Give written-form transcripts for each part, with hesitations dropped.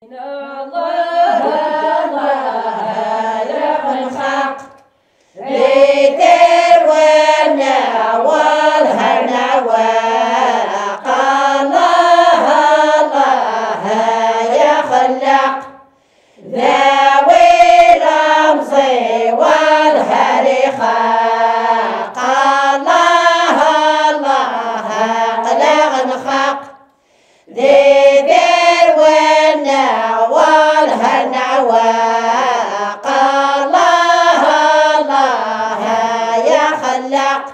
الله الله يا الحق ليدير والنوال هالنواق الله الله يا خلاق ذوي رمزي والهري خاق الله الله قلق نخاق ليدير والنوال هالنواق الله الله يا خلاق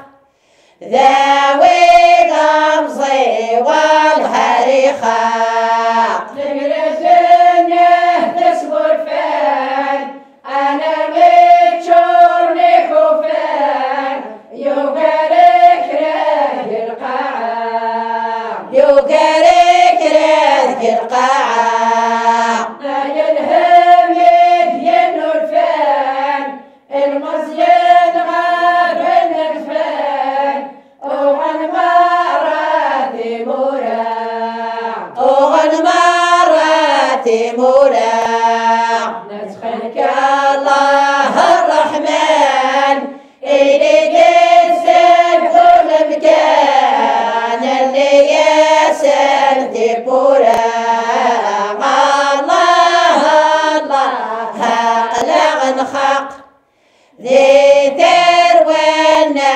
ذوي رمزي والهري خاق يوقرك رذك القاعة يلهم يدين الفان المزين غافل الفان وعن مرات موراع وعن مرات موراع نسخنك الله الرحمن اللي جسد كل مكان اللي يسد بورا الله الله قلق نخاق ذي تروينا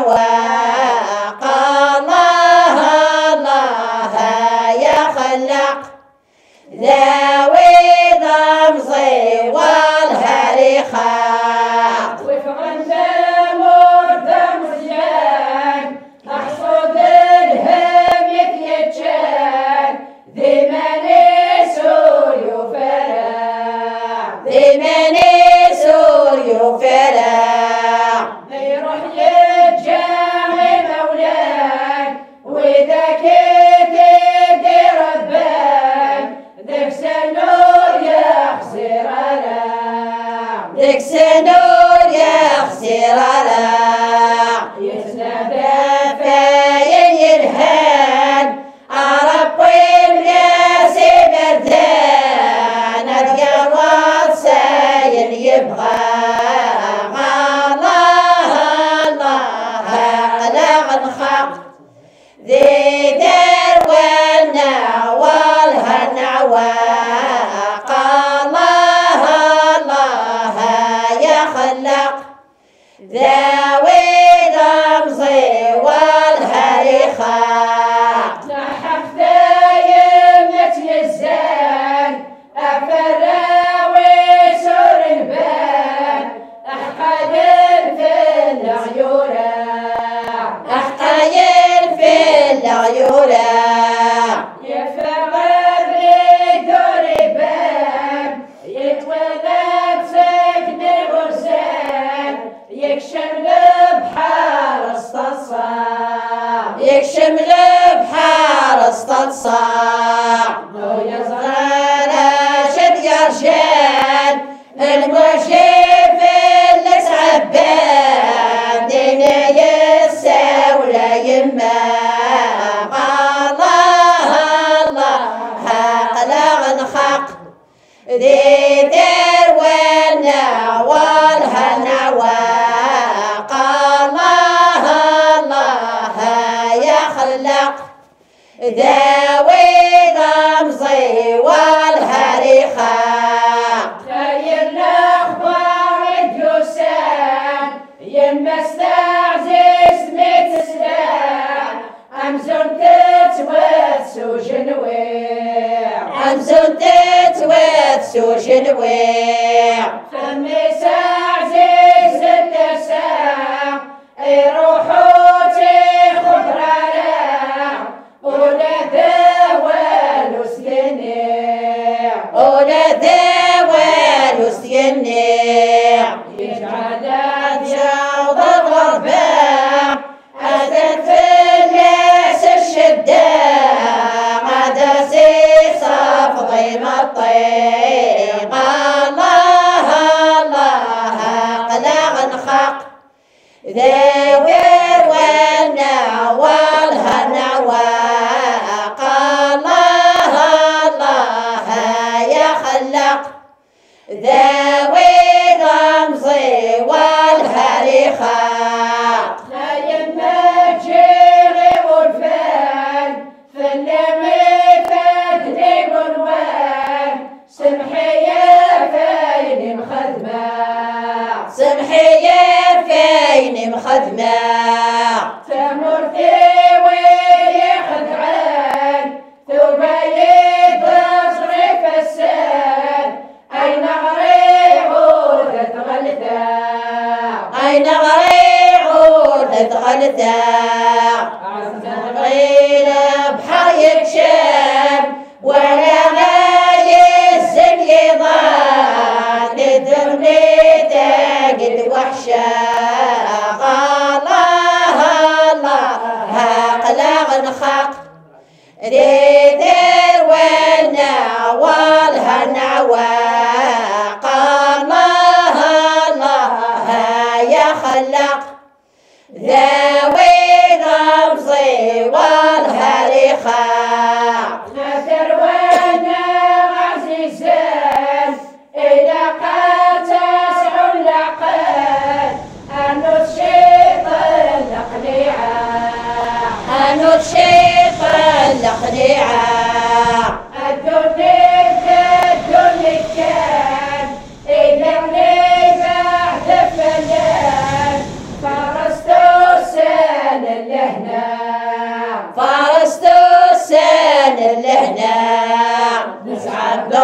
والهالنعواق الله الله يا خلاق ذوي ضمزي والهري خاق وفغن دمور دمزيان محصود الهم يتيجان ذي مني سوري وفرع ذي مني سوري وفرع يروح يتجاهي مولان وإذا كنت ربان ذيك سنور يخسر ذيك سنور يخسر يتنادى فاين يرهان ربي الناس بردان اتقرض ساين يبغى الله الله قلق نخاق ذي دار والنوال هالنعواق الله الله يا خلاق ذوي رمزي والهري خاق نحف دايم يتيزان أفراوي سور البان أحقايل في العيورة أحقايل في العيورة يفغر دور بان يتولد سجن الغرزان يكشم البحر استصاع يكشم البحار استصاع ويا راشد يرشد المشيف اللي سعبان ديني الساولة يما الله الله قلق نخاق ذي دير والنوال هالنعواق الله الله يا خلاق ذوي رمزي والهري خاق داير الاخبار الجسام يما استعزز ميت سلاح امزون تتوت سوجنويع أمزون تتوت سوجنويع فمي سعزيز التسام روحوتي خضراء ولا ذوال سينيع ولا ذوال سينيع يجعل جوض الغرباء أتت في الناس الشداء غدا صف ضيم الطيق الله الله قلق نخاق ذي والنوال هالنواق الله ذوي الرمزي والهريخاق نايم الجيري والفال في اللميفات ليبونوان سمحية فين مخدمة سمحية فين مخدمة تمرتي ويلي خدعان ثوبايد تصريف السان أين غريعود تغلثا أين غريعود تغلثا غير بحر يكشف ولا غاية السنيضان لدرني تاقد وحشة الله الله هاقلاغ نخاق ريدر والنا والهنعواق الله الله يا خلاق ذوي الرمزي والهريخاق نادر وانا عزيزان إذا قد تسع اللقان أنو الشيطان الأقنعة أنو الشيطان الأقنعة الدنيا كان إذا بعد فنان فرست السان اللهنا فرست السن لهنا نسعد